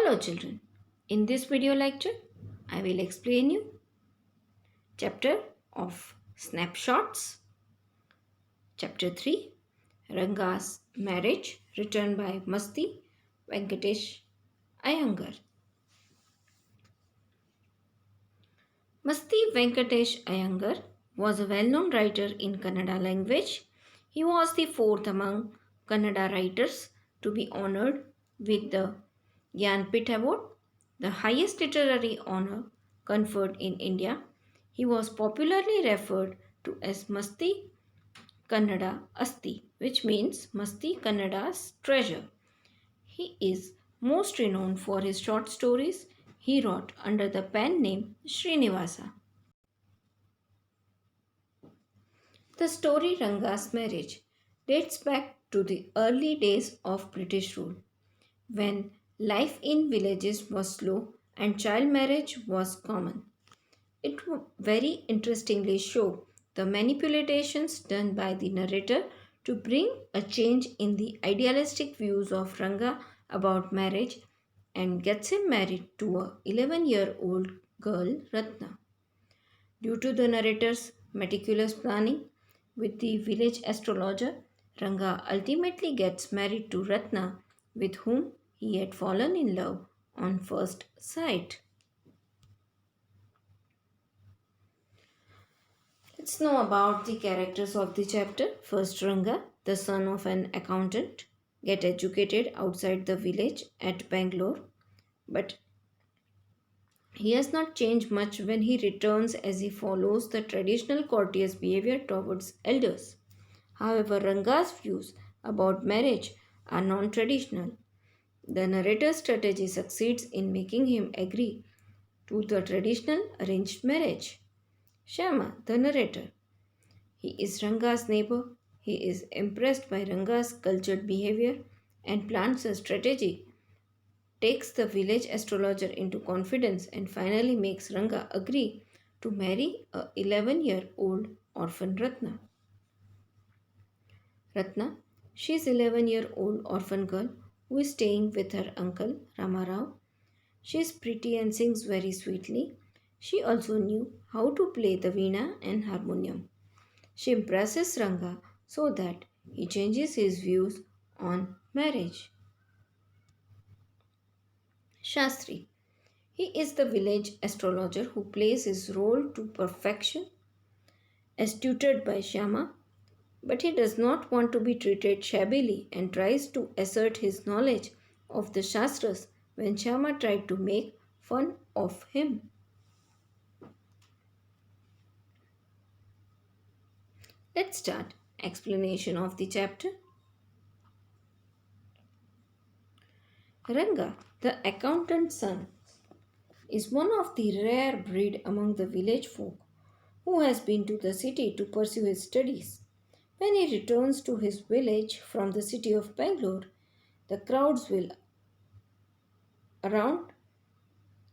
Hello children. In this video lecture, I will explain you chapter of Snapshots, chapter 3, Ranga's marriage written by Masti Venkatesh Iyengar. Masti Venkatesh Iyengar was a well-known writer in Kannada language. He was the fourth among Kannada writers to be honored with the Jnanpith Award, the highest literary honor conferred in India. He was popularly referred to as Masti Kannada Asti, which means Masti Kannada's treasure. He is most renowned for his short stories he wrote under the pen name Srinivasa. The story Ranga's marriage dates back to the early days of British rule, when life in villages was slow and child marriage was common. It would very interestingly show the manipulations done by the narrator to bring a change in the idealistic views of Ranga about marriage and gets him married to a 11-year-old girl Ratna. Due to the narrator's meticulous planning with the village astrologer, Ranga ultimately gets married to Ratna, with whom he had fallen in love on first sight. Let's know about the characters of the chapter. First, Ranga, the son of an accountant, get educated outside the village at Bangalore, but he has not changed much when he returns as he follows the traditional courteous behavior towards elders. However, Ranga's views about marriage are non traditional. The narrator's strategy succeeds in making him agree to the traditional arranged marriage. Shama, the narrator, he is Ranga's neighbor. He is impressed by Ranga's cultured behavior and plans a strategy, takes the village astrologer into confidence, and finally makes Ranga agree to marry a 11-year-old orphan Ratna. Ratna, she is 11-year-old orphan girl who is staying with her uncle Ramarao. She is pretty and sings very sweetly. She also knew how to play the veena and harmonium. She impresses Ranga so that he changes his views on marriage. Shastri. He is the village astrologer who plays his role to perfection as tutored by Shama, but he does not want to be treated shabbily and tries to assert his knowledge of the Shastras when Shama tried to make fun of him. Let's start explanation of the chapter. Ranga, the accountant's son, is one of the rare breed among the village folk who has been to the city to pursue his studies. When he returns to his village from the city of Bangalore, the crowds will around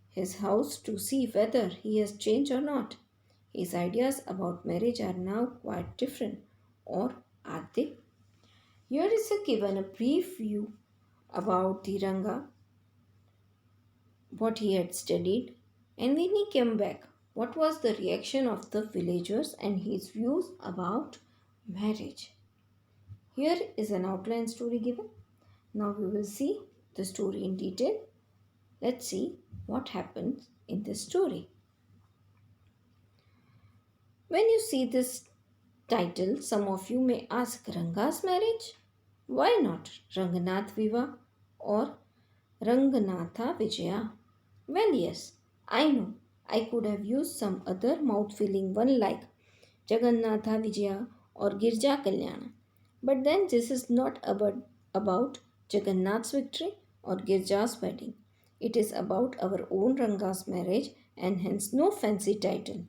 his house to see whether he has changed or not. His ideas about marriage are now quite different, or are they? Here is given a brief view about the Ranga, what he had studied, and when he came back, what was the reaction of the villagers and his views about marriage. Here is an outline story given. Now we will see the story in detail. Let's see what happens in this story. When you see this title, some of you may ask, Ranga's marriage? Why not Ranganath Viva or Ranganatha Vijaya? Well, yes, I know. I could have used some other mouth-filling one like Jagannatha Vijaya or Girja Kalyana. But then this is not about Jagannath's victory or Girja's wedding. It is about our own Ranga's marriage and hence no fancy title.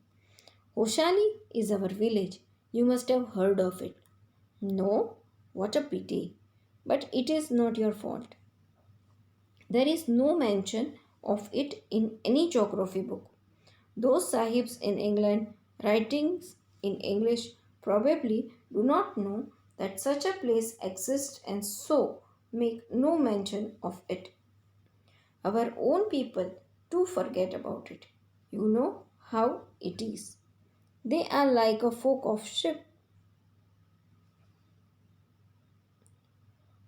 Hoshali is our village. You must have heard of it. No? What a pity. But it is not your fault. There is no mention of it in any geography book. Those sahibs in England writings in English probably do not know that such a place exists and so make no mention of it. Our own people too forget about it. You know how it is. They are like a folk of ship.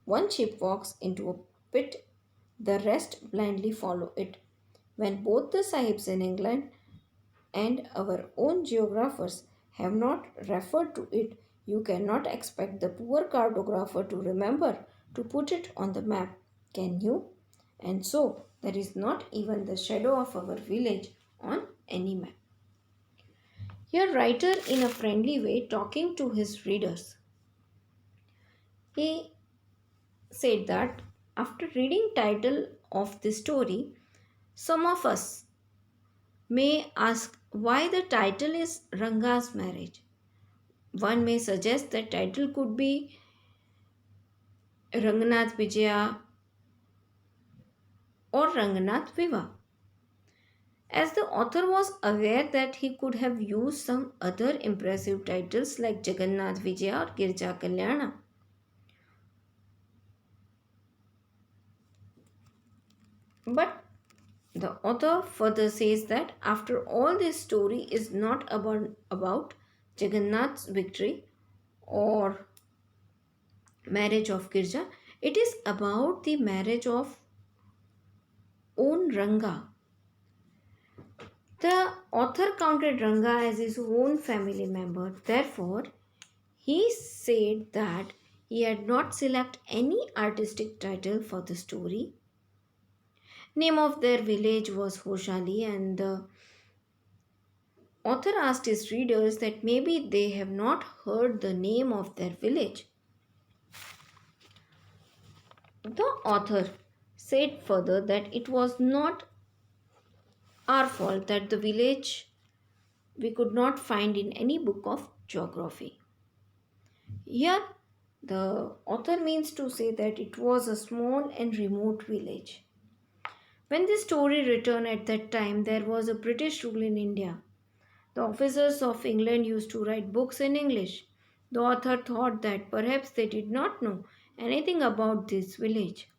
One ship walks into a pit, the rest blindly follow it. When both the sahibs in England and our own geographers have not referred to it, you cannot expect the poor cartographer to remember to put it on the map, can you? And so, there is not even the shadow of our village on any map. Your writer, in a friendly way, talking to his readers, he said that after reading title of the story, some of us may ask why the title is Ranga's marriage. One may suggest that title could be Ranganath Vijaya or Ranganath Viva, as the author was aware that he could have used some other impressive titles like Jagannath Vijaya or Girja Kalyana. But the author further says that after all, this story is not about Jagannath's victory or marriage of Girja, it is about the marriage of own Ranga. The author counted Ranga as his own family member. Therefore, he said that he had not selected any artistic title for the story. Name of their village was Hoshali, and the author asked his readers that maybe they have not heard the name of their village. The author said further that it was not our fault that the village we could not find in any book of geography. Here, the author means to say that it was a small and remote village. When this story written at that time, there was a British rule in India. The officers of England used to write books in English. The author thought that perhaps they did not know anything about this village,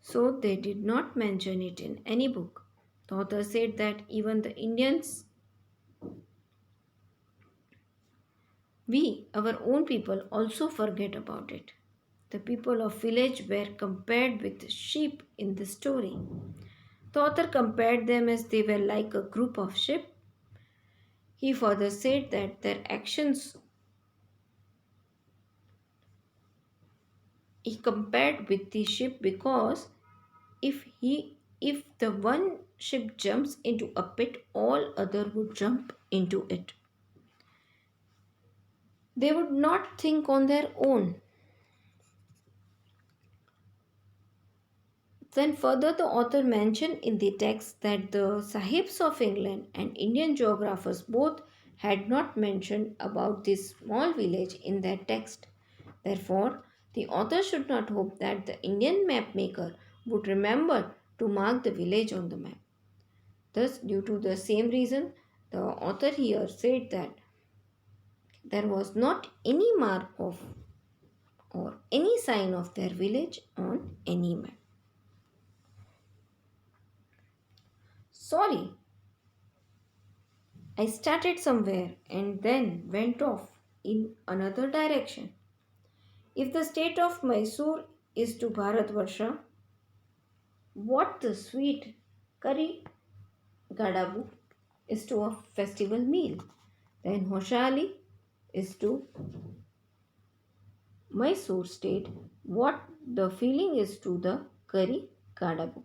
so they did not mention it in any book. The author said that even the Indians, we, our own people, also forget about it. The people of village were compared with sheep in the story. The author compared them as they were like a group of sheep. He further said that their actions he compared with the sheep because if the one sheep jumps into a pit, all other would jump into it. They would not think on their own. Then further the author mentioned in the text that the Sahibs of England and Indian geographers both had not mentioned about this small village in their text. Therefore, the author should not hope that the Indian map maker would remember to mark the village on the map. Thus, due to the same reason, the author here said that there was not any mark of or any sign of their village on any map. Sorry, I started somewhere and then went off in another direction. If the state of Mysore is to Bharatvarsha, what the sweet curry gadabu is to a festival meal, then Hoshali is to Mysore state what the feeling is to the curry gadabu.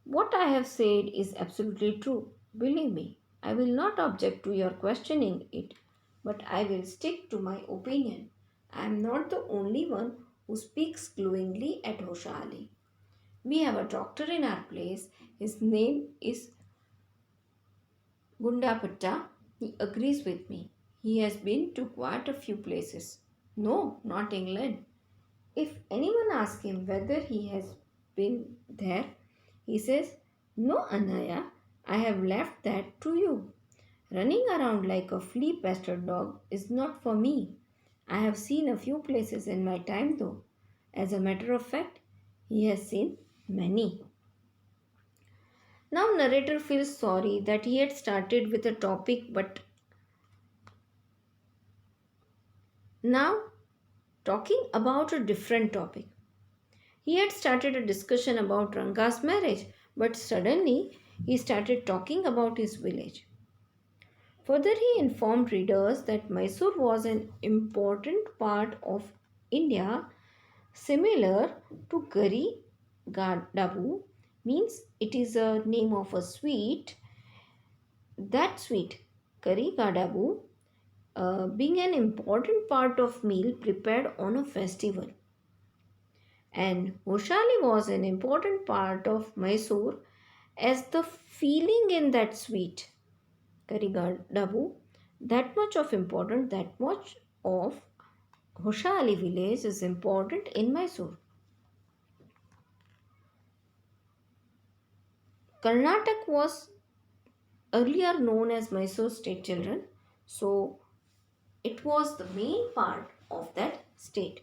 What I have said is absolutely true. Believe me, I will not object to your questioning it, but I will stick to my opinion. I am not the only one who speaks glowingly at Hoshali. We have a doctor in our place. His name is Gundapatta. He agrees with me. He has been to quite a few places. No, not England. If anyone asks him whether he has been there, he says, "No, Anaya, I have left that to you. Running around like a flea pestered dog is not for me. I have seen a few places in my time though. As a matter of fact, he has seen many. Now narrator feels sorry that he had started with a topic but now talking about a different topic. He had started a discussion about Ranga's marriage, but suddenly he started talking about his village. Further, he informed readers that Mysore was an important part of India, similar to Gari Gadabu, means it is a name of a sweet. That sweet, Kari Gadabu, being an important part of meal prepared on a festival. And Hoshali was an important part of Mysore as the feeling in that sweet Karigadabu, that much of important, that much of Hoshali village is important in Mysore. Karnataka was earlier known as Mysore State Children, so it was the main part of that state.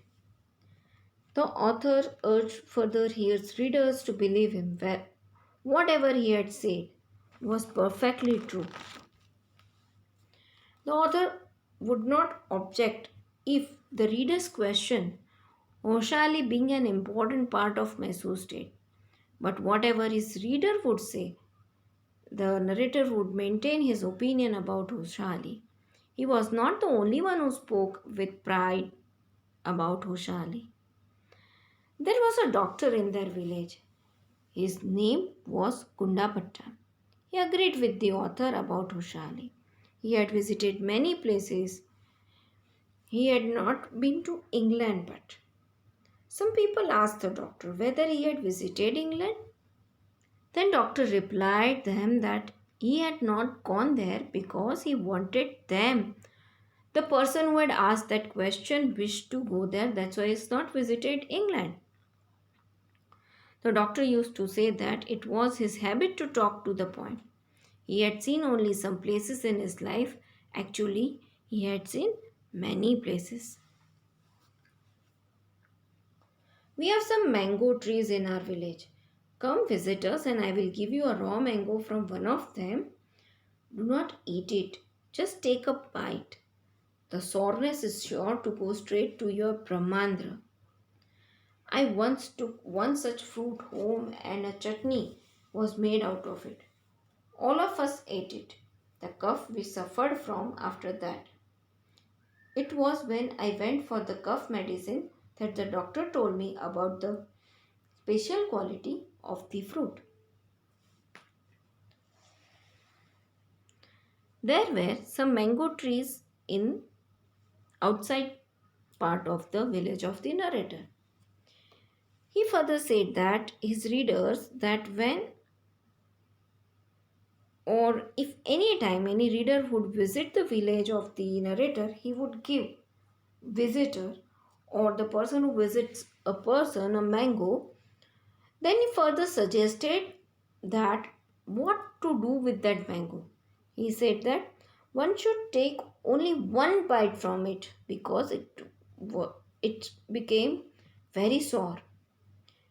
The author urged further his readers to believe him where whatever he had said was perfectly true. The author would not object if the readers question Oshali being an important part of Mysore state. But whatever his reader would say, the narrator would maintain his opinion about Oshali. He was not the only one who spoke with pride about Oshali. There was a doctor in their village. His name was Kundapatta. He agreed with the author about Oshali. He had visited many places. He had not been to England, but some people asked the doctor whether he had visited England. Then doctor replied them that he had not gone there because he wanted them. The person who had asked that question wished to go there, that's why he has not visited England. The doctor used to say that it was his habit to talk to the point. He had seen only some places in his life. Actually, he had seen many places. We have some mango trees in our village. Come visit us and I will give you a raw mango from one of them. Do not eat it. Just take a bite. The soreness is sure to go straight to your Brahmandra. I once took one such fruit home and a chutney was made out of it. All of us ate it. The cough we suffered from after that. It was when I went for the cough medicine that the doctor told me about the special quality of the fruit. There were some mango trees in outside part of the village of the narrator. He further said that his readers that when or if any time any reader would visit the village of the narrator, he would give visitor or the person who visits a person a mango. Then he further suggested that what to do with that mango. He said that one should take only one bite from it because it became very sore.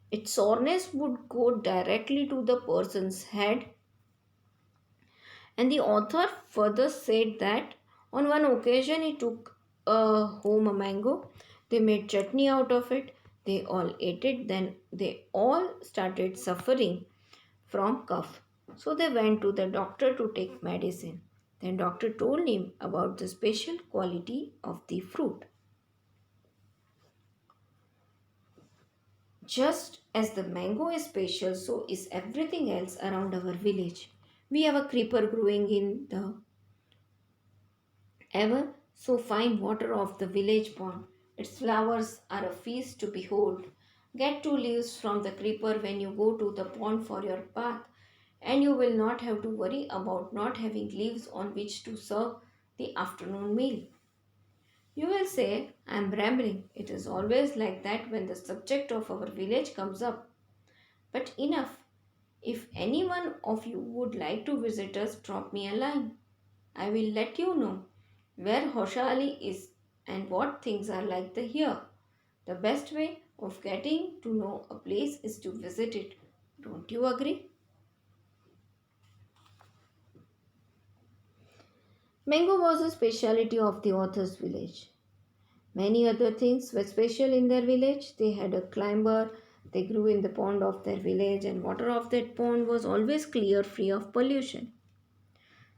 Its soreness would go directly to the person's head. And the author further said that on one occasion he took home a mango. They made chutney out of it. They all ate it. Then they all started suffering from cough. So they went to the doctor to take medicine. Then doctor told him about the special quality of the fruit. Just as the mango is special, so is everything else around our village. We have a creeper growing in the ever so fine water of the village pond. Its flowers are a feast to behold. Get 2 leaves from the creeper when you go to the pond for your bath, and you will not have to worry about not having leaves on which to serve the afternoon meal. You will say, I am rambling. It is always like that when the subject of our village comes up. But enough. If any one of you would like to visit us, drop me a line. I will let you know where Hoshali is and what things are like the here. The best way of getting to know a place is to visit it. Don't you agree? Mango was a specialty of the author's village. Many other things were special in their village. They had a climber, they grew in the pond of their village, and water of that pond was always clear, free of pollution.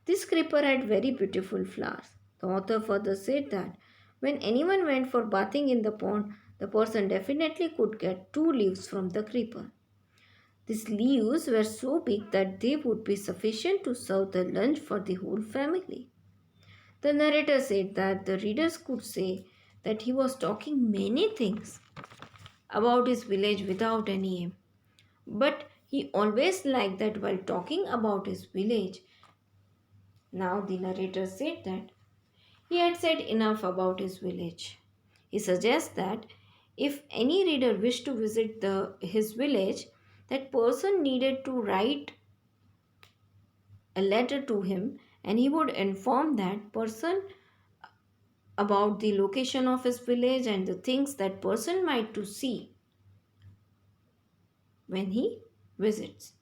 This creeper had very beautiful flowers. The author further said that when anyone went for bathing in the pond, the person definitely could get 2 leaves from the creeper. These leaves were so big that they would be sufficient to serve the lunch for the whole family. The narrator said that the readers could say that he was talking many things about his village without any aim. But he always liked that while talking about his village, now the narrator said that he had said enough about his village. He suggests that if any reader wished to visit his village, that person needed to write a letter to him and he would inform that person about the location of his village and the things that person might to see when he visits.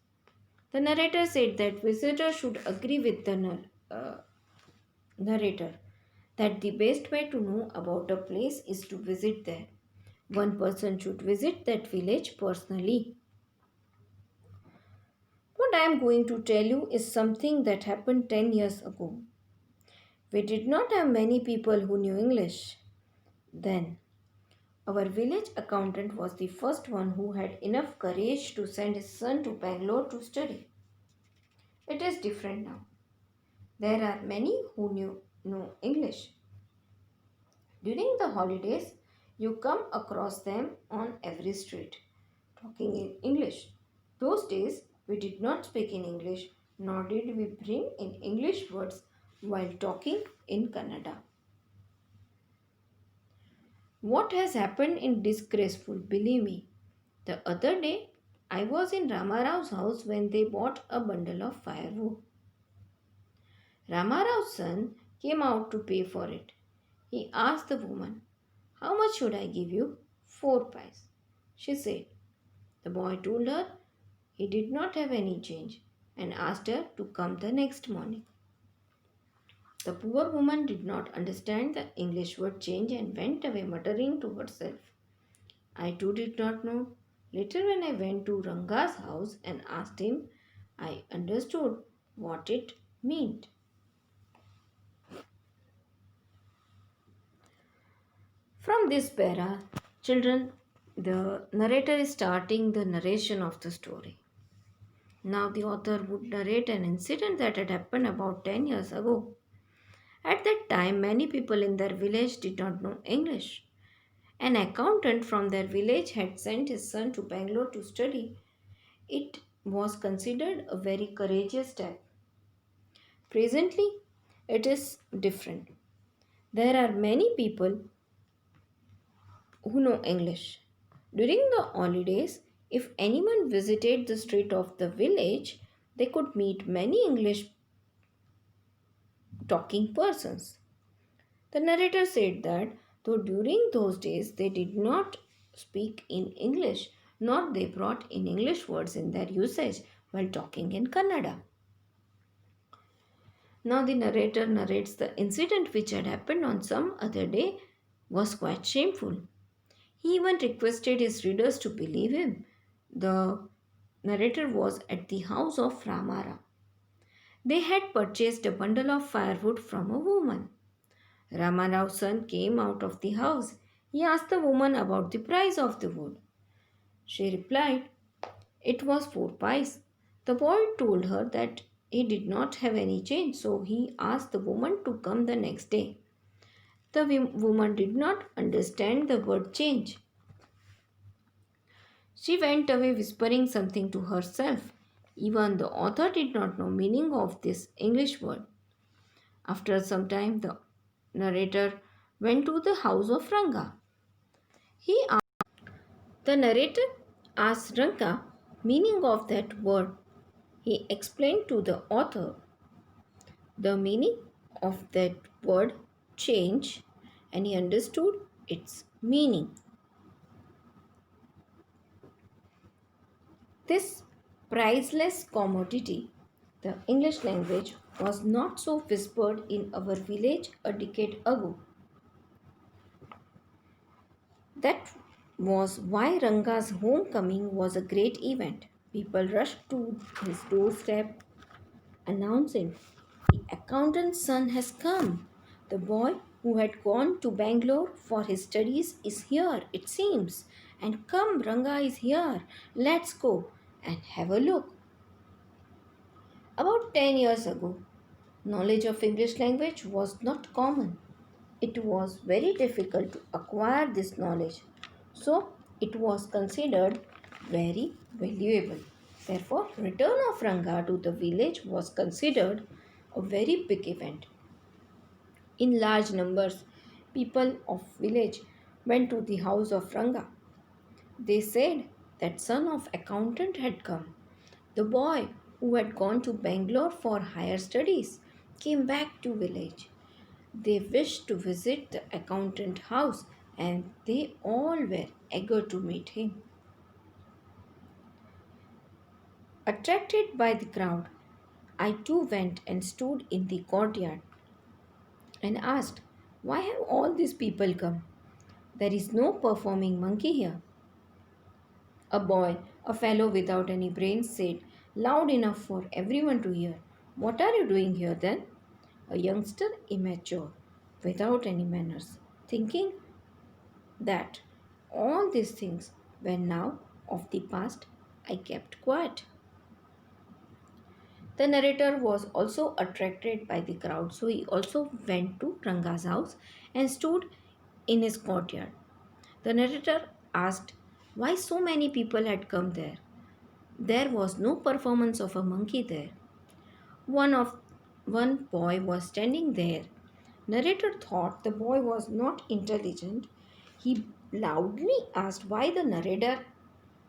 The narrator said that visitors should agree with the narrator that the best way to know about a place is to visit there. One person should visit that village personally. What I am going to tell you is something that happened 10 years ago. We did not have many people who knew English then. Our village accountant was the first one who had enough courage to send his son to Bangalore to study. It is different now. There are many who know English. During the holidays, you come across them on every street, talking in English. Those days, we did not speak in English, nor did we bring in English words while talking in Kannada. What has happened is disgraceful, believe me. The other day, I was in Ramarao's house when they bought a bundle of firewood. Ramarao's son came out to pay for it. He asked the woman, "How much should I give you?" "4 pice," she said. The boy told her he did not have any change and asked her to come the next morning. The poor woman did not understand the English word change and went away muttering to herself. I too did not know. Later, when I went to Ranga's house and asked him, I understood what it meant. From this para, children, the narrator is starting the narration of the story. Now, the author would narrate an incident that had happened about 10 years ago. At that time, many people in their village did not know English. An accountant from their village had sent his son to Bangalore to study. It was considered a very courageous step. Presently, it is different. There are many people who know English. During the holidays, if anyone visited the street of the village, they could meet many English talking persons. The narrator said that though during those days they did not speak in English, nor they brought in English words in their usage while talking in Kannada. Now the narrator narrates the incident which had happened on some other day was quite shameful. He even requested his readers to believe him. The narrator was at the house of Ramara. They had purchased a bundle of firewood from a woman. Ramarao's son came out of the house. He asked the woman about the price of the wood. She replied, it was 4 pice. The boy told her that he did not have any change, so he asked the woman to come the next day. The woman did not understand the word change. She went away whispering something to herself. Even the author did not know meaning of this English word. After some time, the narrator went to the house of Ranga. The narrator asked Ranga meaning of that word. He explained to the author the meaning of that word change and he understood its meaning. This priceless commodity. The English language was not so whispered in our village a decade ago. That was why Ranga's homecoming was a great event. People rushed to his doorstep announcing, "The accountant's son has come. The boy who had gone to Bangalore for his studies is here, it seems. And come, Ranga is here. Let's go and have a look." About 10 years ago, knowledge of English language was not common. It was very difficult to acquire this knowledge, so it was considered very valuable. Therefore, return of Ranga to the village was considered a very big event. In large numbers, people of village went to the house of Ranga. They said that son of accountant had come. The boy who had gone to Bangalore for higher studies came back to village. They wished to visit the accountant house and they all were eager to meet him. Attracted by the crowd, I too went and stood in the courtyard and asked, "Why have all these people come? There is no performing monkey here." A boy, a fellow without any brains, said, loud enough for everyone to hear, "What are you doing here then?" A youngster, immature, without any manners, thinking that all these things were now of the past, I kept quiet. The narrator was also attracted by the crowd, so he also went to Ranga's house and stood in his courtyard. The narrator asked why so many people had come there. There was no performance of a monkey there. One boy was standing there. Narrator thought the boy was not intelligent. He loudly asked why the narrator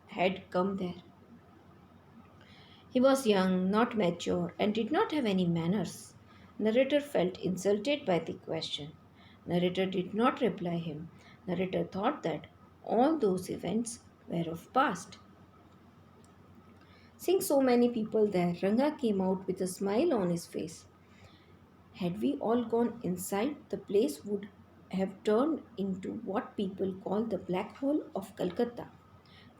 had come there. He was young, not mature, and did not have any manners. Narrator felt insulted by the question. Narrator did not reply him. Narrator thought that all those events were of past. Seeing so many people there, Ranga came out with a smile on his face. Had we all gone inside, the place would have turned into what people call the black hole of Calcutta.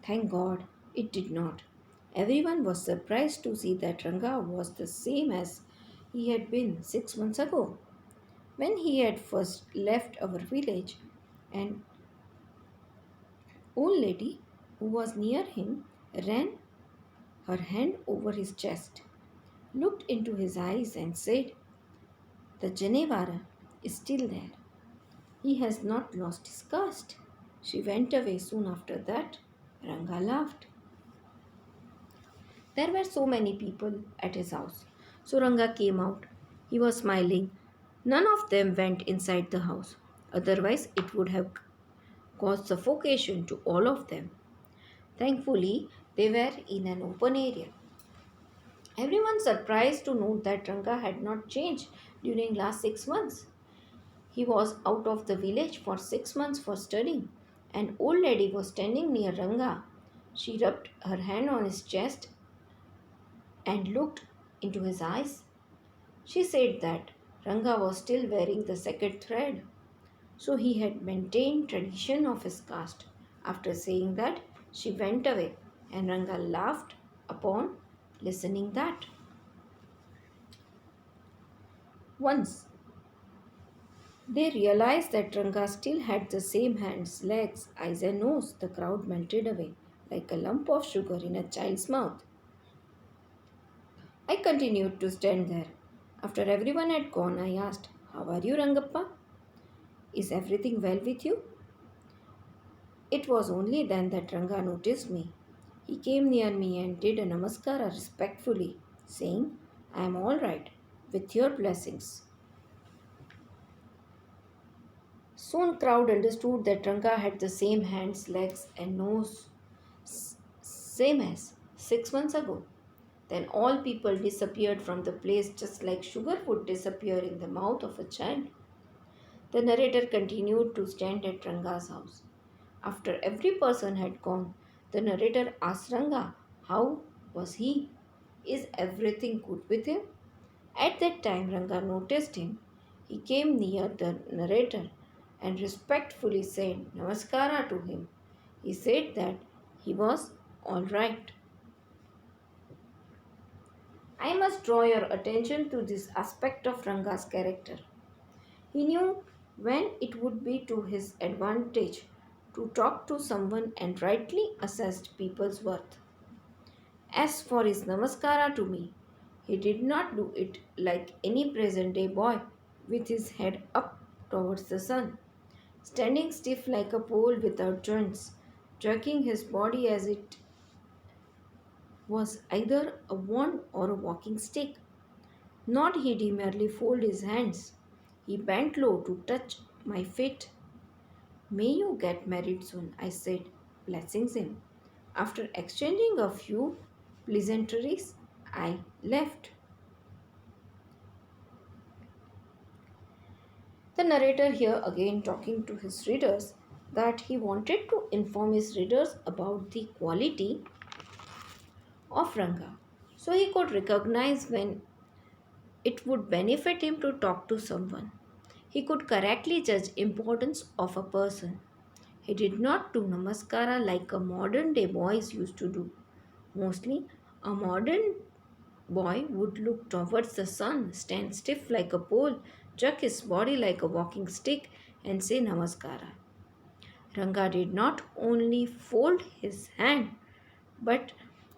Thank God it did not. Everyone was surprised to see that Ranga was the same as he had been 6 months ago. When he had first left our village, an old lady who was near him ran her hand over his chest, looked into his eyes, and said, "The Janevara is still there. He has not lost his caste." She went away soon after that. Ranga laughed. There were so many people at his house. So Ranga came out. He was smiling. None of them went inside the house. Otherwise, it would have caused suffocation to all of them. Thankfully, they were in an open area. Everyone surprised to note that Ranga had not changed during last 6 months. He was out of the village for 6 months for studying. An old lady was standing near Ranga. She rubbed her hand on his chest and looked into his eyes. She said that Ranga was still wearing the second thread, so he had maintained tradition of his caste. After saying that, she went away, and Ranga laughed upon listening that. Once they realized that Ranga still had the same hands, legs, eyes, and nose. The crowd melted away like a lump of sugar in a child's mouth. I continued to stand there. After everyone had gone, I asked, "How are you, Rangappa? Is everything well with you?" It was only then that Ranga noticed me. He came near me and did a namaskara respectfully, saying, "I am all right, with your blessings." Soon crowd understood that Ranga had the same hands, legs, and nose, same as 6 months ago. Then all people disappeared from the place just like sugar would disappear in the mouth of a child. The narrator continued to stand at Ranga's house. After every person had gone, the narrator asked Ranga how was he? Is everything good with him? At that time, Ranga noticed him. He came near the narrator and respectfully said Namaskara to him. He said that he was all right. I must draw your attention to this aspect of Ranga's character. He knew when it would be to his advantage to talk to someone and rightly assessed people's worth. As for his namaskara to me, he did not do it like any present day boy with his head up towards the sun, standing stiff like a pole without joints, jerking his body as it was either a wand or a walking stick. Nor did he merely fold his hands. He bent low to touch my feet. May you get married soon, I said, blessing him. After exchanging a few pleasantries, I left. The narrator here again talking to his readers that he wanted to inform his readers about the quality of Ranga so he could recognize when it would benefit him to talk to someone. He could correctly judge importance of a person. He did not do namaskara like a modern day boys used to do. Mostly, a modern boy would look towards the sun, stand stiff like a pole, jerk his body like a walking stick, and say namaskara. Ranga did not only fold his hand, but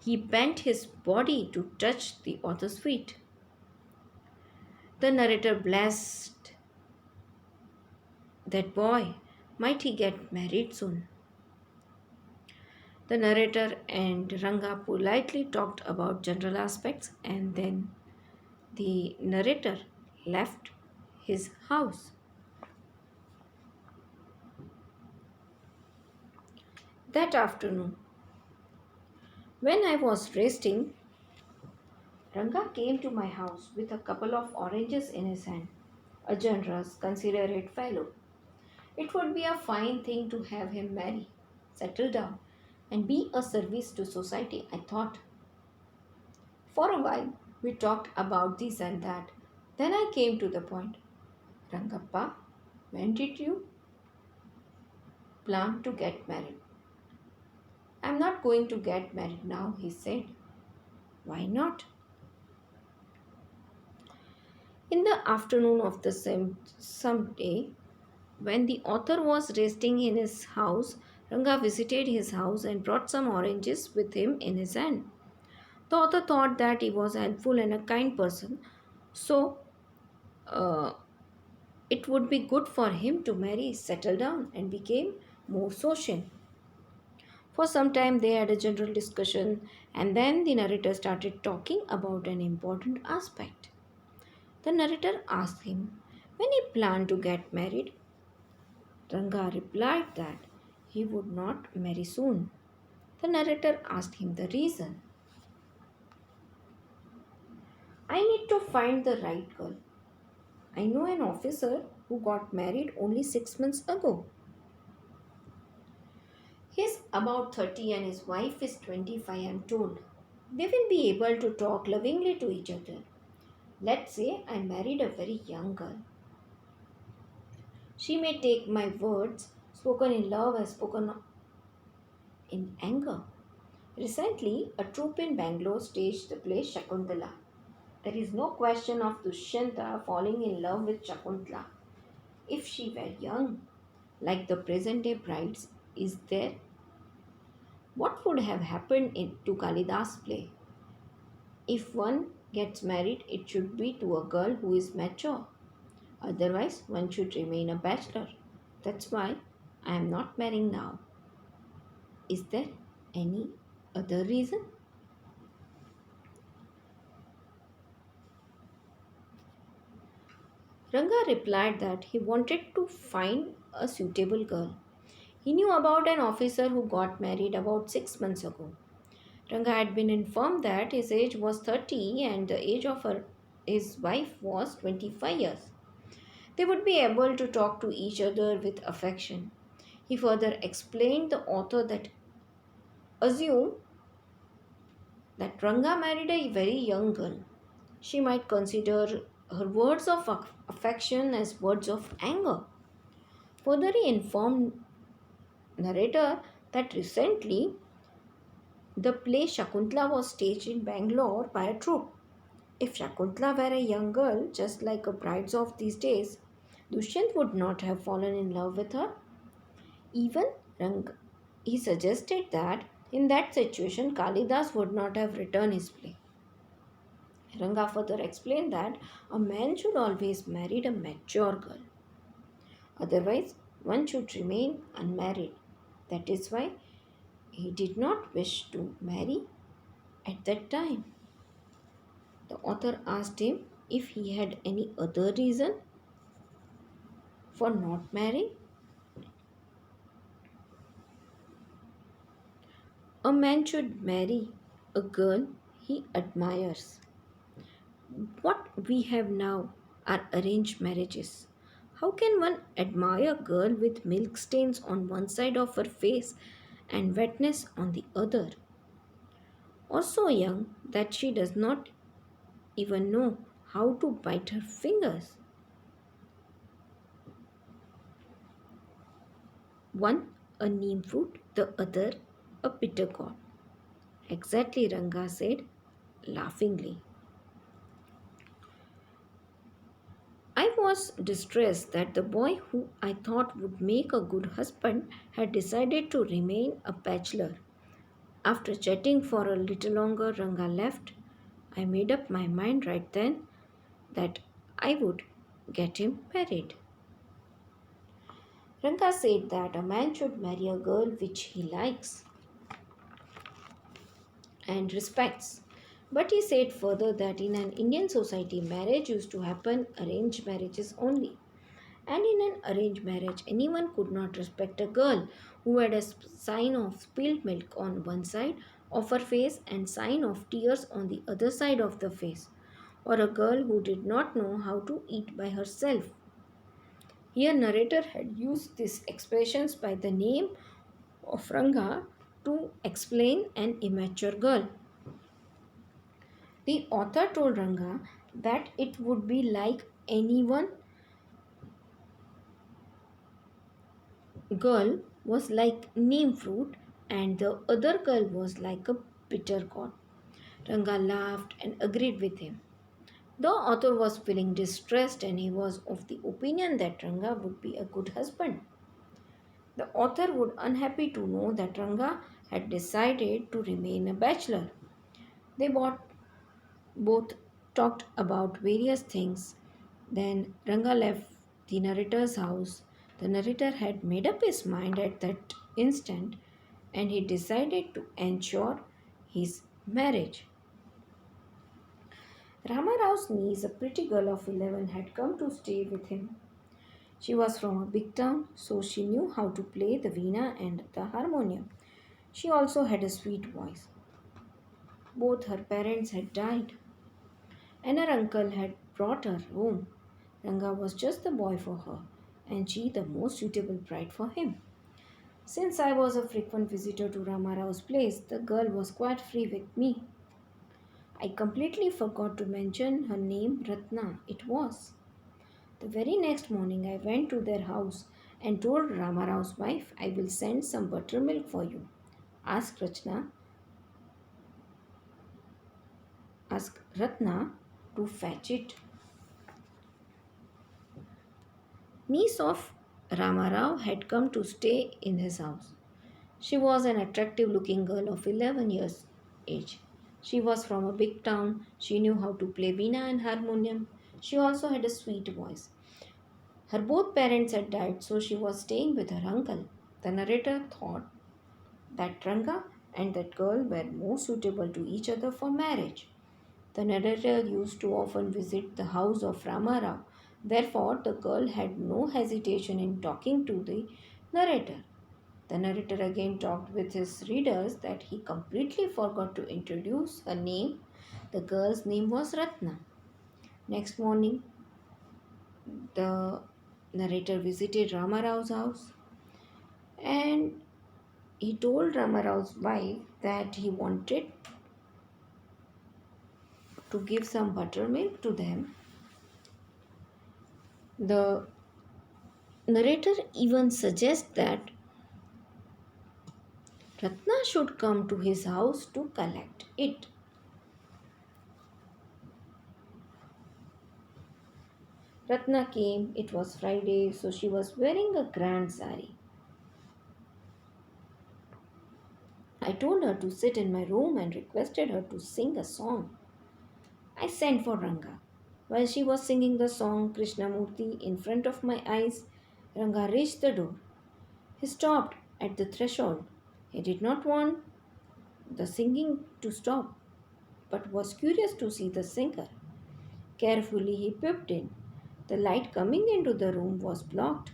he bent his body to touch the author's feet. The narrator blessed that boy. Might he get married soon? The narrator and Ranga politely talked about general aspects and then the narrator left his house. That afternoon, when I was resting, Ranga came to my house with a couple of oranges in his hand. A generous, considerate fellow. It would be a fine thing to have him marry, settle down, and be a service to society, I thought. For a while, we talked about this and that. Then I came to the point. Rangappa, when did you plan to get married? I'm not going to get married now, he said. Why not? In the afternoon of the some day, when the author was resting in his house, Ranga visited his house and brought some oranges with him in his hand. The author thought that he was helpful and a kind person, so uh, it would be good for him to marry, settle down, and became more social. For some time, they had a general discussion, and then the narrator started talking about an important aspect. The narrator asked him when he planned to get married. Ranga replied that he would not marry soon. The narrator asked him the reason. I need to find the right girl. I know an officer who got married only 6 months ago. He's about 30 and his wife is 25, I'm told. They will be able to talk lovingly to each other. Let's say I married a very young girl. She may take my words spoken in love as spoken in anger. Recently, a troupe in Bangalore staged the play Shakuntala. There is no question of Dushyanta falling in love with Shakuntala. If she were young, like the present day brides, is there? What would have happened to Kalidas' play? If one gets married, it should be to a girl who is mature. Otherwise, one should remain a bachelor. That's why I am not marrying now. Is there any other reason? Ranga replied that he wanted to find a suitable girl. He knew about an officer who got married about 6 months ago. Ranga had been informed that his age was 30 and the age of his wife was 25 years. They would be able to talk to each other with affection. He further explained the author that assume that Ranga married a very young girl. She might consider her words of affection as words of anger. Further, he informed narrator that recently the play Shakuntala was staged in Bangalore by a troupe. If Shakuntala were a young girl, just like a brides of these days, Dushyant would not have fallen in love with her. Even Rang, he suggested that in that situation Kalidas would not have written his play. Ranga further explained that a man should always marry a mature girl. Otherwise, one should remain unmarried. That is why he did not wish to marry at that time. The author asked him if he had any other reason for not marrying. A man should marry a girl he admires. What we have now are arranged marriages. How can one admire a girl with milk stains on one side of her face and wetness on the other, or so young that she does not even know how to bite her fingers? One a neem fruit, the other a bitter gourd. Exactly, Ranga said laughingly. I was distressed that the boy who I thought would make a good husband had decided to remain a bachelor. After chatting for a little longer, Ranga left. I made up my mind right then that I would get him married. Ranga said that a man should marry a girl which he likes and respects. But he said further that in an Indian society, marriage used to happen arranged marriages only. And in an arranged marriage, anyone could not respect a girl who had a sign of spilled milk on one side of her face and sign of tears on the other side of the face, or a girl who did not know how to eat by herself. Here, narrator had used these expressions by the name of Ranga to explain an immature girl. The author told Ranga that it would be like anyone girl was like neem fruit and the other girl was like a bitter gourd. Ranga laughed and agreed with him. The author was feeling distressed and he was of the opinion that Ranga would be a good husband. The author would unhappy to know that Ranga had decided to remain a bachelor. They both talked about various things. Then Ranga left the narrator's house. The narrator had made up his mind at that instant and he decided to ensure his marriage. Ramarao's niece, a pretty girl of 11, had come to stay with him. She was from a big town, so she knew how to play the veena and the harmonium. She also had a sweet voice. Both her parents had died, and her uncle had brought her home. Ranga was just the boy for her, and she the most suitable bride for him. Since I was a frequent visitor to Ramarao's place, the girl was quite free with me. I completely forgot to mention her name Ratna. It was. The very next morning, I went to their house and told Ramarao's wife, I will send some buttermilk for you. Ask Rachna, ask Ratna to fetch it. Niece of Ramarao had come to stay in his house. She was an attractive looking girl of 11 years age. She was from a big town. She knew how to play veena and harmonium. She also had a sweet voice. Her both parents had died, so she was staying with her uncle. The narrator thought that Ranga and that girl were more suitable to each other for marriage. The narrator used to often visit the house of Ramarao. Therefore, the girl had no hesitation in talking to the narrator. The narrator again talked with his readers that he completely forgot to introduce her name. The girl's name was Ratna. Next morning, the narrator visited Ramarao's house and he told Ramarao's wife that he wanted to give some buttermilk to them. The narrator even suggests that Ratna should come to his house to collect it. Ratna came, it was Friday, so she was wearing a grand sari. I told her to sit in my room and requested her to sing a song. I sent for Ranga. While she was singing the song Krishnamurti in front of my eyes, Ranga reached the door. He stopped at the threshold. He did not want the singing to stop, but was curious to see the singer. Carefully he peeped in. The light coming into the room was blocked.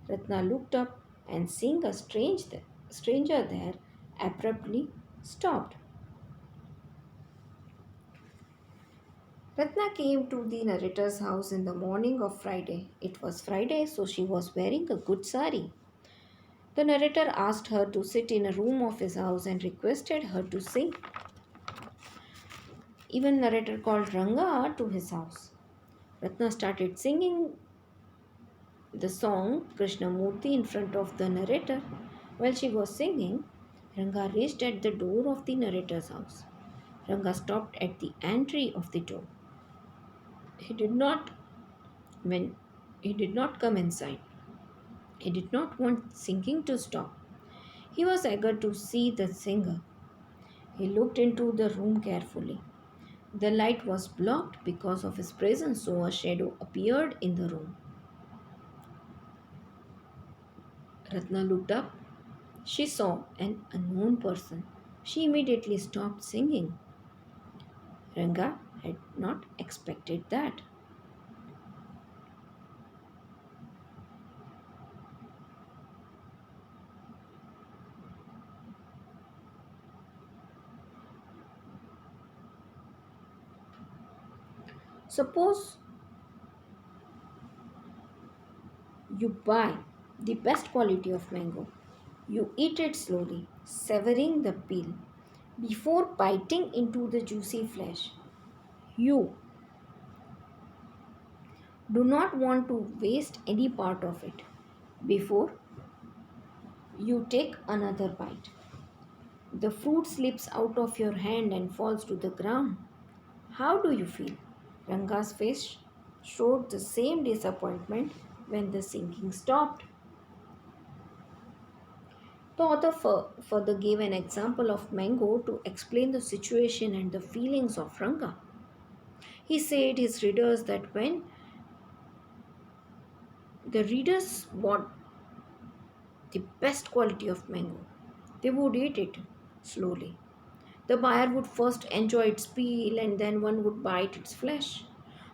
Ratna looked up and seeing a stranger there, abruptly stopped. Ratna came to the narrator's house in the morning of Friday. It was Friday, so she was wearing a good sari. The narrator asked her to sit in a room of his house and requested her to sing. Even narrator called Ranga to his house. Ratna started singing the song Krishnamurti in front of the narrator. While she was singing, Ranga reached at the door of the narrator's house. Ranga stopped at the entry of the door. He did not when he did not come inside. He did not want singing to stop. He was eager to see the singer. He looked into the room carefully. The light was blocked because of his presence, so a shadow appeared in the room. Ratna looked up. She saw an unknown person. She immediately stopped singing. Ranga had not expected that. Suppose you buy the best quality of mango. You eat it slowly, severing the peel before biting into the juicy flesh. You do not want to waste any part of it before you take another bite. The fruit slips out of your hand and falls to the ground. How do you feel? Ranga's face showed the same disappointment when the singing stopped. The author further gave an example of mango to explain the situation and the feelings of Ranga. He said his readers that when the readers bought the best quality of mango, they would eat it slowly. The buyer would first enjoy its peel and then one would bite its flesh.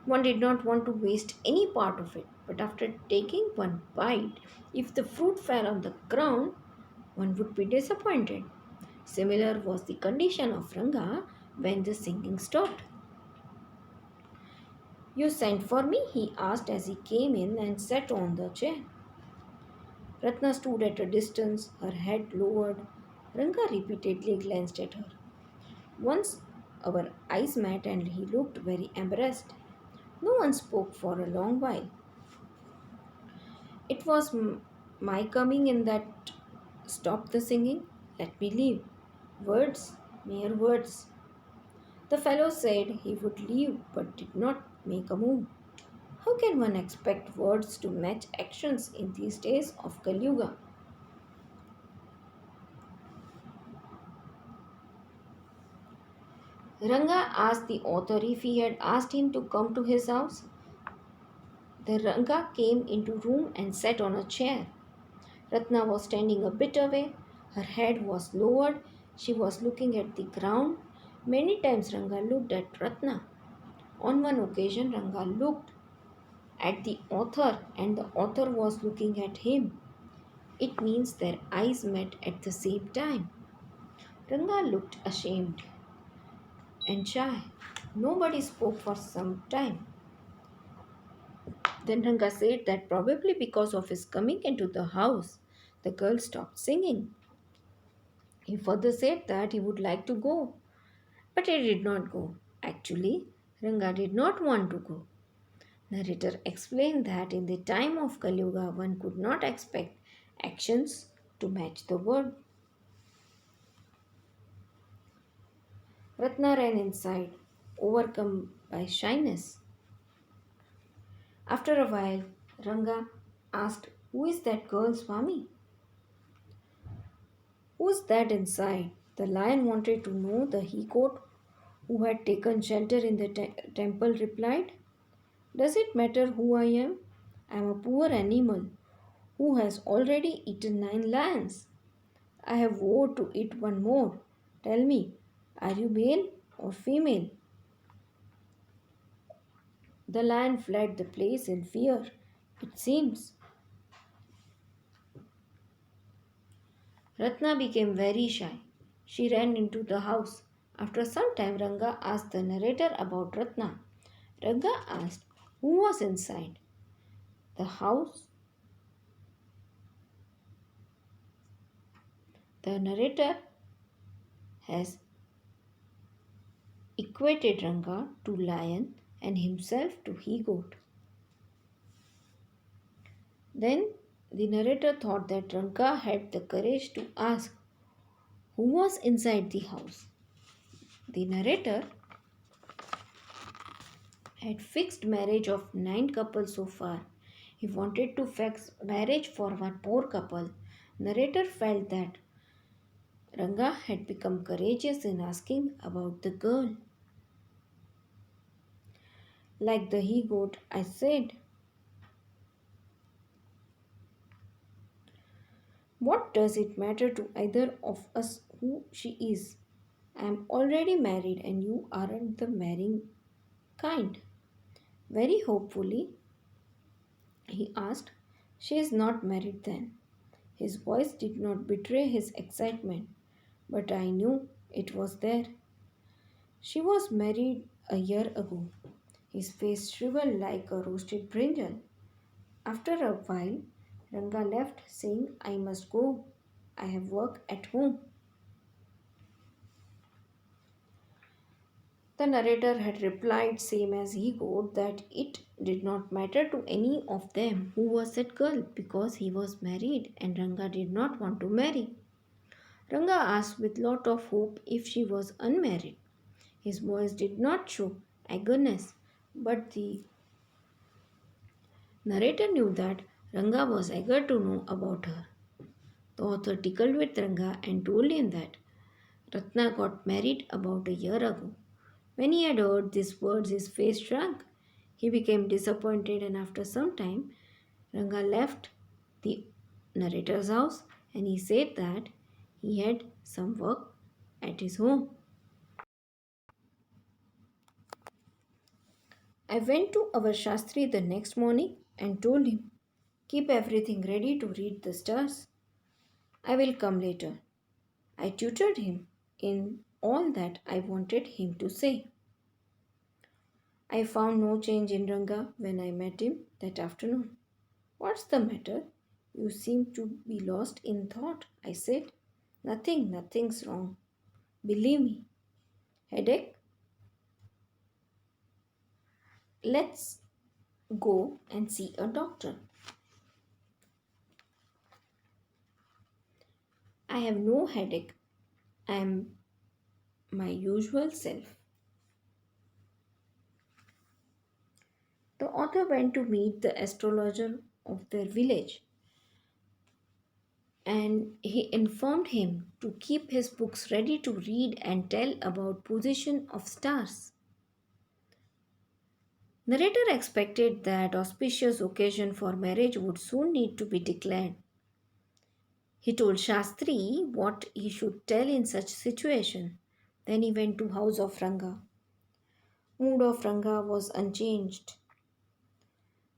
One did not want to waste any part of it, but after taking one bite, if the fruit fell on the ground, one would be disappointed. Similar was the condition of Ranga when the singing stopped. You sent for me? He asked as he came in and sat on the chair. Ratna stood at a distance, her head lowered. Ranga repeatedly glanced at her. Once our eyes met and he looked very embarrassed. No one spoke for a long while. It was my coming in that stopped the singing. Let me leave. Words, mere words. The fellow said he would leave but did not make a move. How can one expect words to match actions in these days of Kali Yuga? Ranga asked the author if he had asked him to come to his house. The Ranga came into room and sat on a chair. Ratna was standing a bit away. Her head was lowered. She was looking at the ground. Many times Ranga looked at Ratna. On one occasion, Ranga looked at the author and the author was looking at him. It means their eyes met at the same time. Ranga looked ashamed and shy. Nobody spoke for some time. Then Ranga said that probably because of his coming into the house, the girl stopped singing. He further said that he would like to go, but he did not go. Actually, Ranga did not want to go. Narrator explained that in the time of Kalyuga one could not expect actions to match the word. Ratna ran inside, overcome by shyness. After a while, Ranga asked, "Who is that girl, Swami? Who's that inside?" The lion wanted to know. The he goat who had taken shelter in the temple replied, "Does it matter who I am? I am a poor animal who has already eaten 9 lions. I have vowed to eat one more. Tell me, are you male or female?" The lion fled the place in fear. It seems Ratna became very shy. She ran into the house. After some time, Ranga asked the narrator about Ratna. Ranga asked who was inside the house. The narrator has equated Ranga to lion and himself to he goat. Then the narrator thought that Ranga had the courage to ask who was inside the house. The narrator had fixed marriage of 9 couples so far. He wanted to fix marriage for one poor couple. Narrator felt that Ranga had become courageous in asking about the girl. Like the he goat, I said, "What does it matter to either of us who she is? I am already married and you aren't the marrying kind." Very hopefully, he asked, "She is not married then?" His voice did not betray his excitement, but I knew it was there. "She was married a year ago." His face shriveled like a roasted brinjal. After a while, Ranga left, saying, "I must go. I have work at home." The narrator had replied, same as he would, that it did not matter to any of them who was that girl because he was married and Ranga did not want to marry. Ranga asked with lot of hope if she was unmarried. His voice did not show eagerness, but the narrator knew that Ranga was eager to know about her. The author tickled with Ranga and told him that Ratna got married about a year ago. When he had heard these words, his face shrunk. He became disappointed, and after some time, Ranga left the narrator's house and he said that he had some work at his home. I went to our Shastri the next morning and told him, "Keep everything ready to read the stars. I will come later." I tutored him in all that I wanted him to say. I found no change in Ranga when I met him that afternoon. "What's the matter? You seem to be lost in thought," I said. Nothing's wrong. Believe me." "Headache? Let's go and see a doctor." "I have no headache. I am my usual self." The author went to meet the astrologer of their village and he informed him to keep his books ready to read and tell about position of stars. Narrator expected that auspicious occasion for marriage would soon need to be declared. He told Shastri what he should tell in such situation. Then he went to house of Ranga. Mood of Ranga was unchanged.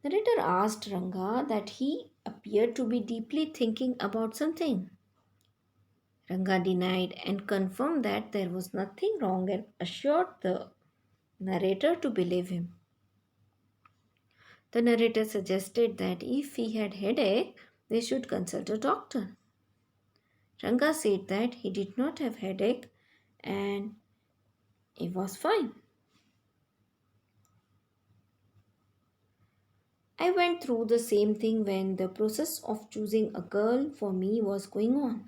Narrator asked Ranga that he appeared to be deeply thinking about something. Ranga denied and confirmed that there was nothing wrong and assured the narrator to believe him. The narrator suggested that if he had headache, they should consult a doctor. Ranga said that he did not have headache and he was fine. I went through the same thing when the process of choosing a girl for me was going on.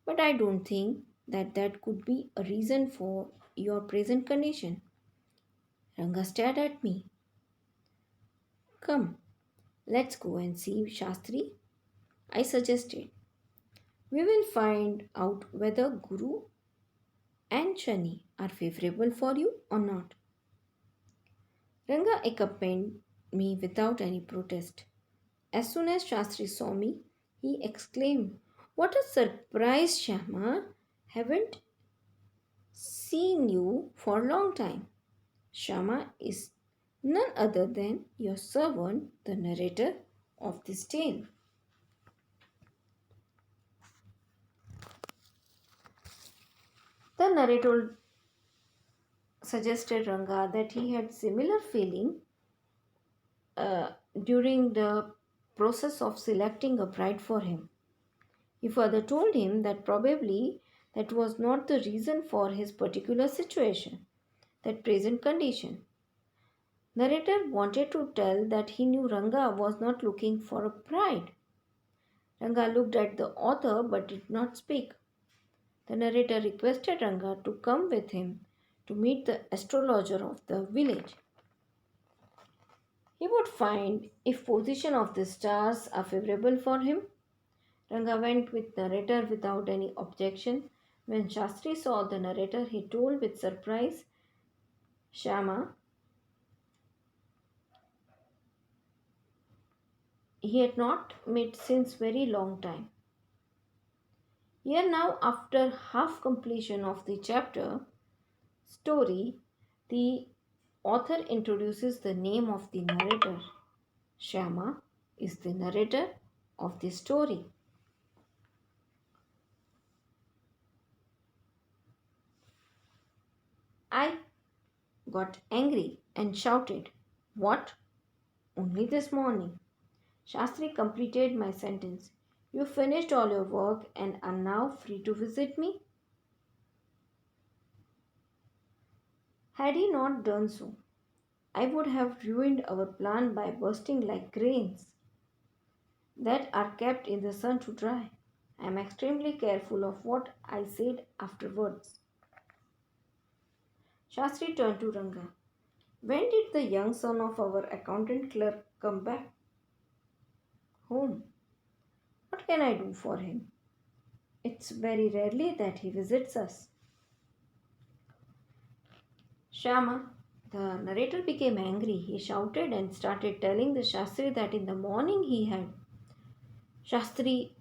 But I don't think that could be a reason for your present condition. Ranga stared at me. Come, let's go and see Shastri, I suggested. We will find out whether Guru and Shani are favorable for you or not. Ranga accompanied me without any protest. As soon as Shastri saw me, he exclaimed, What a surprise, Shama! Haven't seen you for a long time. Shama is none other than your servant, the narrator of this tale. The narrator suggested Ranga that he had similar feeling uh, during the process of selecting a bride for him. He further told him that probably that was not the reason for his particular situation, that present condition. Narrator wanted to tell that he knew Ranga was not looking for a bride. Ranga looked at the author but did not speak. The narrator requested Ranga to come with him to meet the astrologer of the village. He would find if position of the stars are favorable for him. Ranga went with narrator without any objection. When Shastri saw the narrator, he told with surprise, Shama, he had not met since very long time. Here now, after half completion of the chapter story, the author introduces the name of the narrator. Shama is the narrator of the story. I got angry and shouted, What? Only this morning. Shastri completed my sentence. You finished all your work and are now free to visit me? Had he not done so, I would have ruined our plan by bursting like grains that are kept in the sun to dry. I am extremely careful of what I said afterwards. Shastri turned to Ranga. When did the young son of our accountant clerk come back home? What can I do for him? It's very rarely that he visits us. Shama, the narrator became angry. He shouted and started telling the Shastri that in the morning he had. Shastri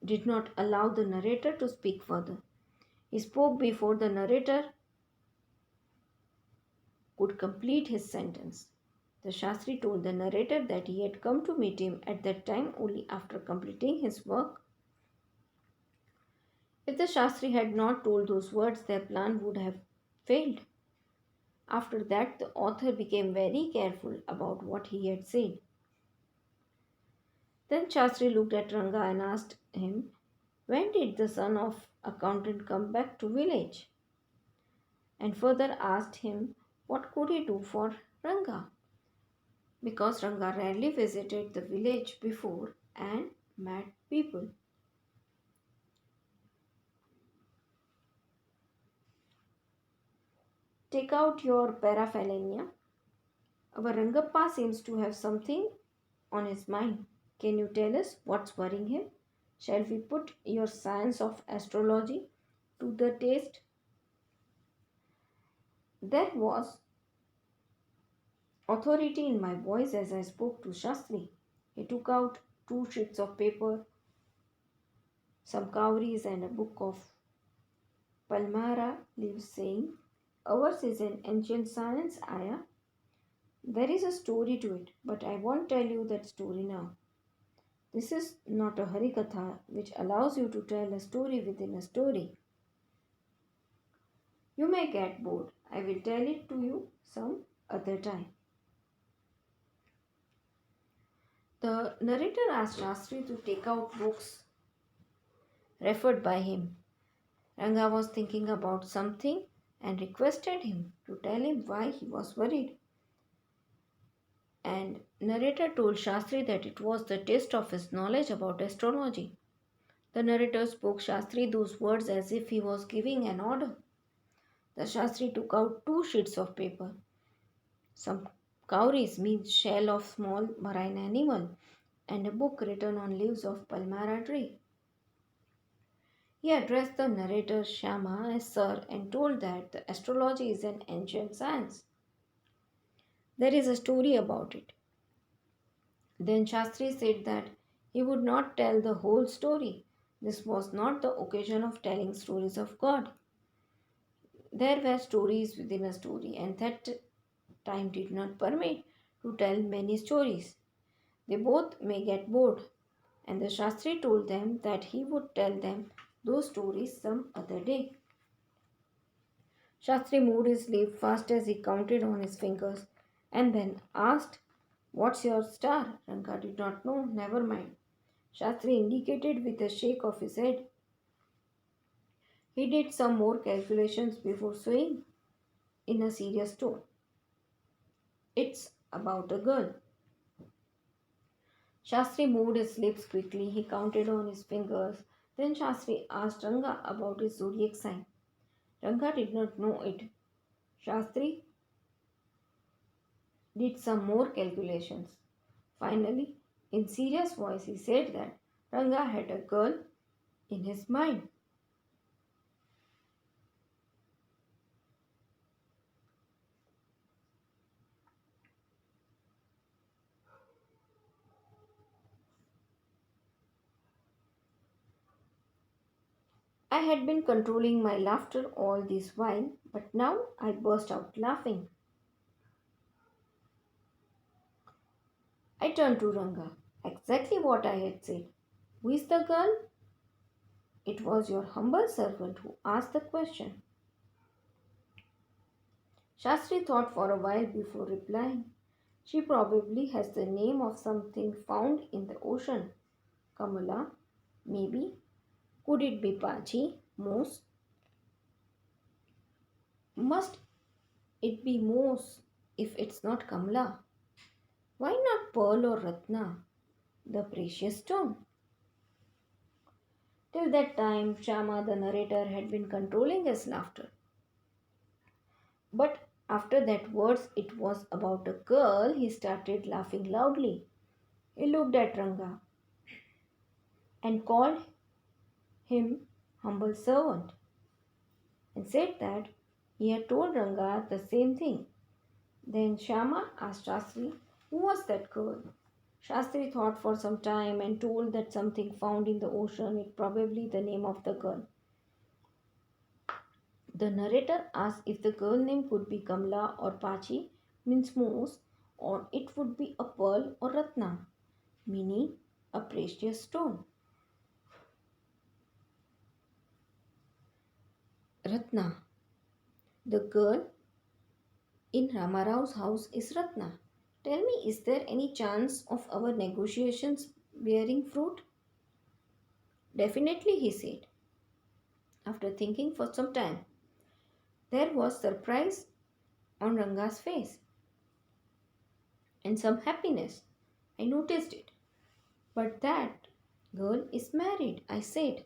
did not allow the narrator to speak further. He spoke before the narrator could complete his sentence. The Shastri told the narrator that he had come to meet him at that time only after completing his work. If the Shastri had not told those words, their plan would have failed. After that, the author became very careful about what he had said. Then Shastri looked at Ranga and asked him, When did the son of accountant come back to village? And further asked him what could he do for Ranga? Because Ranga rarely visited the village before and met people. Take out your paraphernalia. Our Rangappa seems to have something on his mind. Can you tell us what's worrying him? Shall we put your science of astrology to the test? There was authority in my voice as I spoke to Shastri. He took out 2 sheets of paper, some cowries, and a book of Palmyra leaves, saying, Ours is an ancient science, Aya. There is a story to it, but I won't tell you that story now. This is not a Harikatha which allows you to tell a story within a story. You may get bored. I will tell it to you some other time. The narrator asked Shastri to take out books referred by him. Ranga was thinking about something and requested him to tell him why he was worried. And narrator told Shastri that it was the test of his knowledge about astrology. The narrator spoke Shastri those words as if he was giving an order. The Shastri took out two sheets of paper. Some cowries means shell of small marine animal and a book written on leaves of palmyra tree. He addressed the narrator Shama as Sir and told that the astrology is an ancient science. There is a story about it. Then Shastri said that he would not tell the whole story. This was not the occasion of telling stories of God. There were stories within a story, and that time did not permit to tell many stories. They both may get bored, and the Shastri told them that he would tell them those stories some other day. Shastri moved his sleeve fast as he counted on his fingers and then asked, "What's your star?" Ranga did not know. Never mind. Shastri indicated with a shake of his head. He did some more calculations before saying in a serious tone, "It's about a girl." Shastri moved his lips quickly. He counted on his fingers. Then Shastri asked Ranga about his zodiac sign. Ranga did not know it. Shastri did some more calculations. Finally, in serious voice, he said that Ranga had a girl in his mind. I had been controlling my laughter all this while, but now I burst out laughing. I turned to Ranga. Exactly what I had said. "Who is the girl?" "It was your humble servant who asked the question." Shastri thought for a while before replying. "She probably has the name of something found in the ocean. Kamala, maybe. Could it be Pachi? Moose? Must it be Moose if it's not Kamala? Why not Pearl or Ratna, the precious stone?" Till that time, Shama, the narrator, had been controlling his laughter. But after that words it was about a girl, he started laughing loudly. He looked at Ranga and called him humble servant and said that he had told Ranga the same thing. Then Shama asked Shastri, "Who was that girl?" Shastri thought for some time and told that something found in the ocean, it probably the name of the girl. The narrator asked if the girl name could be Kamla or Pachi, means moose, or it would be a pearl or Ratna, meaning a precious stone. Ratna. The girl in Ramarao's house is Ratna. Tell me, is there any chance of our negotiations bearing fruit? Definitely, he said, after thinking for some time. There was surprise on Ranga's face and some happiness. I noticed it. "But that girl is married," I said.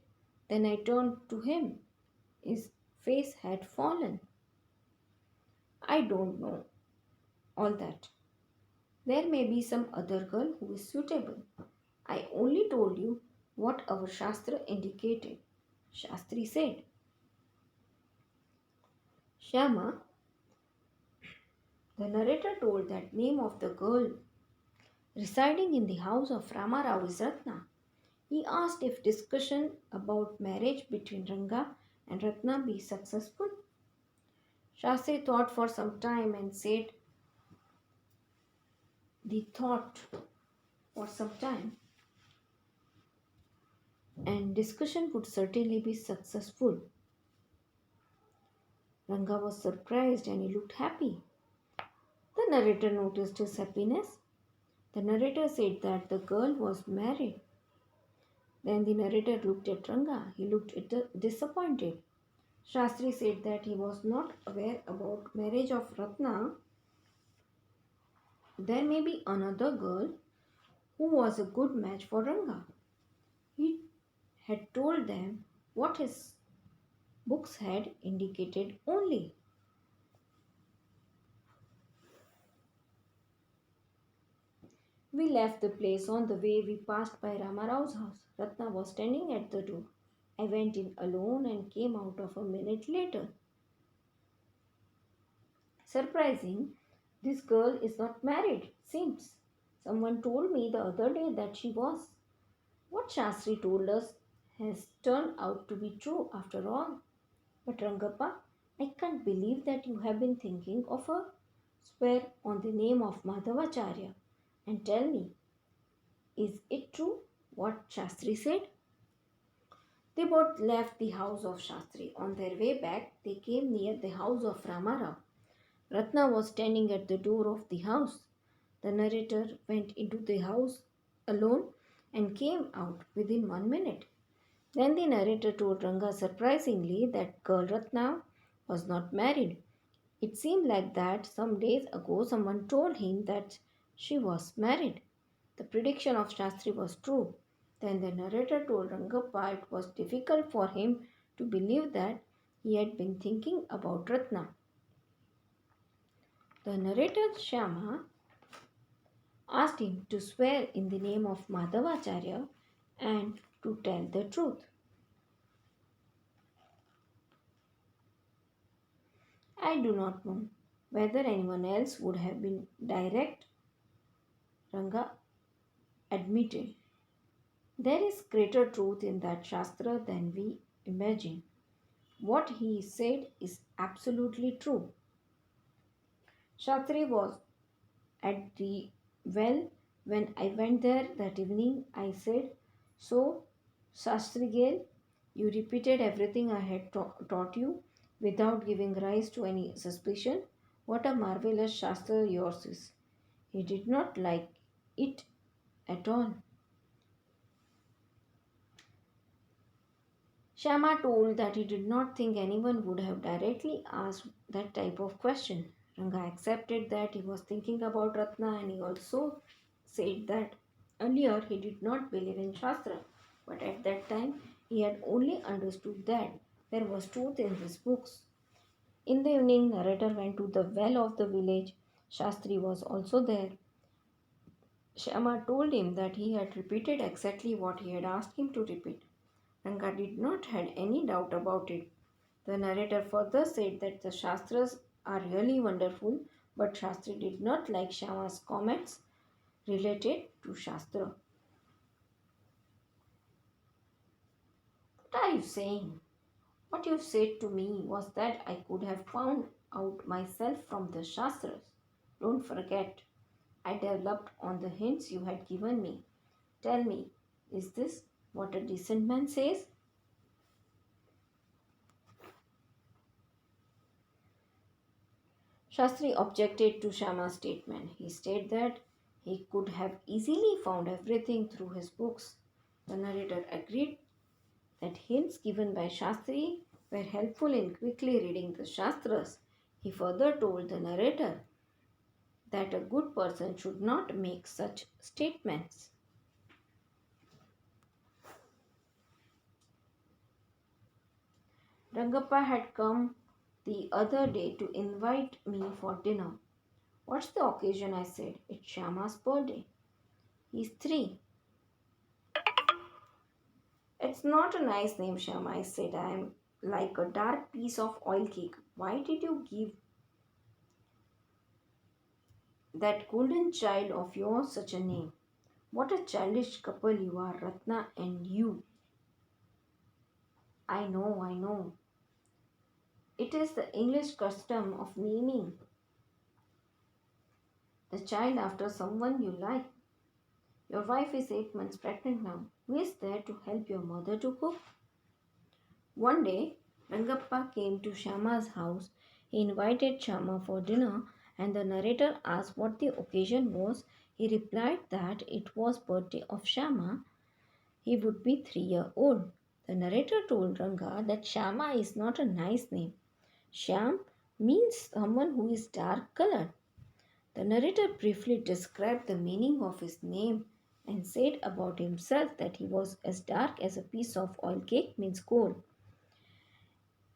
Then I turned to him. His face had fallen. "I don't know all that. There may be some other girl who is suitable. I only told you what our Shastra indicated." Shastri said. Shama, the narrator, told that name of the girl residing in the house of Ramarao is Ratna. He asked if discussion about marriage between Ranga and Ratna be successful. Shastri thought for some time and said the thought for some time and discussion would certainly be successful. Ranga was surprised and he looked happy. The narrator noticed his happiness. The narrator said that the girl was married. Then the narrator looked at Ranga. He looked disappointed. Shastri said that he was not aware about marriage of Ratna There may be another girl who was a good match for Ranga. He had told them what his books had indicated only. We left the place. On the way we passed by Ramarao's house. Ratna was standing at the door. I went in alone and came out of a minute later. Surprising, this girl is not married, seems. Someone told me the other day that she was. What Shastri told us has turned out to be true after all. But Rangappa, I can't believe that you have been thinking of her. Swear on the name of Madhavacharya and tell me, is it true what Shastri said? They both left the house of Shastri. On their way back, they came near the house of Ramarao. Ratna was standing at the door of the house. The narrator went into the house alone and came out within 1 minute. Then the narrator told Ranga surprisingly that girl Ratna was not married. It seemed like that some days ago someone told him that she was married. The prediction of Shastri was true. Then the narrator told Rangappa it was difficult for him to believe that he had been thinking about Ratna. The narrator Shama asked him to swear in the name of Madhavacharya and to tell the truth. I do not know whether anyone else would have been direct, Ranga admitted. There is greater truth in that Shastra than we imagine. What he said is absolutely true. Shatri was at the well when I went there that evening. I said, so, Shastrigel, you repeated everything I had taught you without giving rise to any suspicion. What a marvelous Shastra yours is. He did not like it at all. Shama told that he did not think anyone would have directly asked that type of question. Ranga accepted that he was thinking about Ratna and he also said that earlier he did not believe in Shastra, but at that time he had only understood that there was truth in his books. In the evening, narrator went to the well of the village. Shastri was also there. Shama told him that he had repeated exactly what he had asked him to repeat. Ranga did not had any doubt about it. The narrator further said that the Shastras are really wonderful, but Shastri did not like Shama's comments related to Shastra. What are you saying? What you said to me was that I could have found out myself from the Shastras. Don't forget, I developed on the hints you had given me. Tell me, is this what a decent man says? Shastri objected to Shama's statement. He stated that he could have easily found everything through his books. The narrator agreed that hints given by Shastri were helpful in quickly reading the Shastras. He further told the narrator that a good person should not make such statements. Rangappa had come the other day to invite me for dinner. What's the occasion? I said. It's Shama's birthday. He's 3. It's not a nice name, Shama. I said. I'm like a dark piece of oil cake. Why did you give that golden child of yours such a name? What a childish couple you are, Ratna and you. I know, I know. It is the English custom of naming the child after someone you like. Your wife is 8 months pregnant now. Who is there to help your mother to cook? One day, Rangappa came to Shama's house. He invited Shama for dinner and the narrator asked what the occasion was. He replied that it was birthday of Shama. He would be 3 years old. The narrator told Ranga that Shama is not a nice name. Sham means someone who is dark colored. The narrator briefly described the meaning of his name and said about himself that he was as dark as a piece of oil cake means gold,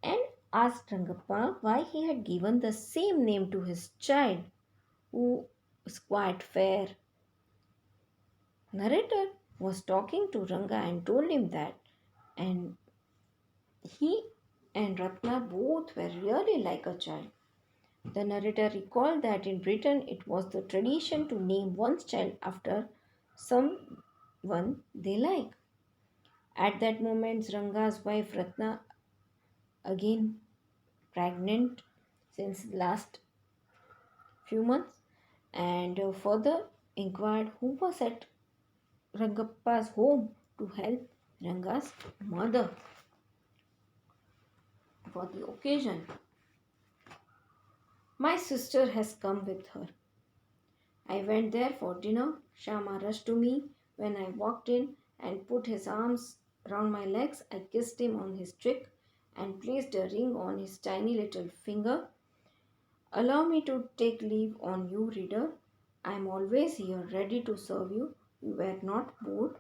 and asked Rangappa why he had given the same name to his child, who was quite fair. Narrator was talking to Ranga and told him that, and he and Ratna both were really like a child. The narrator recalled that in Britain it was the tradition to name one's child after someone they like. At that moment, Ranga's wife Ratna, again pregnant since last few months, and further inquired who was at Rangappa's home to help Ranga's mother for the occasion. My sister has come with her. I went there for dinner. Shama rushed to me when I walked in and put his arms round my legs. I kissed him on his cheek and placed a ring on his tiny little finger. Allow me to take leave on you, reader. I am always here, ready to serve you. You were not bored,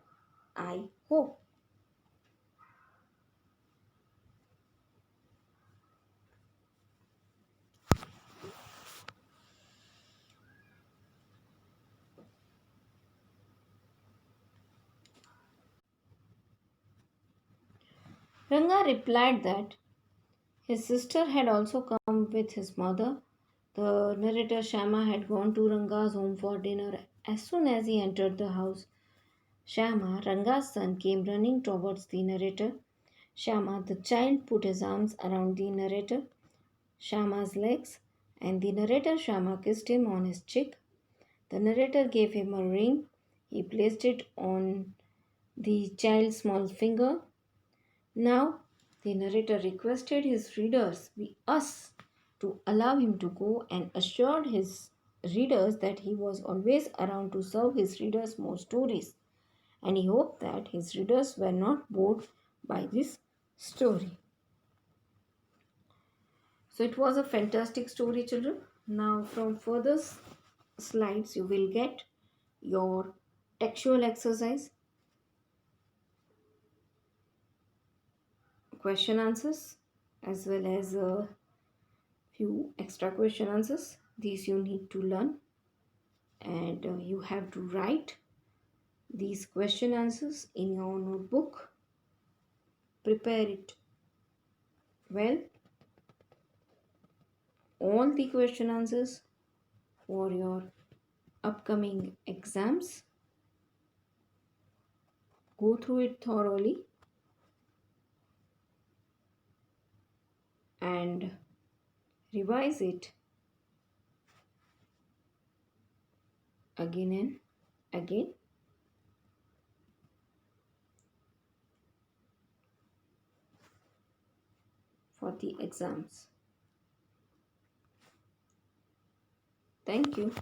I hope. Ranga replied that his sister had also come with his mother. The narrator Shama had gone to Ranga's home for dinner. As soon as he entered the house, Shama, Ranga's son, came running towards the narrator. Shama, the child, put his arms around the narrator, Shama's legs, and the narrator Shama kissed him on his cheek. The narrator gave him a ring. He placed it on the child's small finger. Now, the narrator requested his readers, us, to allow him to go and assured his readers that he was always around to serve his readers more stories, and he hoped that his readers were not bored by this story. So it was a fantastic story, children. Now, from further slides, you will get your textual exercise, question answers, as well as a few extra question answers. These you need to learn, and you have to write these question answers in your notebook. Prepare it well, all the question answers for your upcoming exams. Go through it thoroughly and revise it again and again. For the exams. Thank you.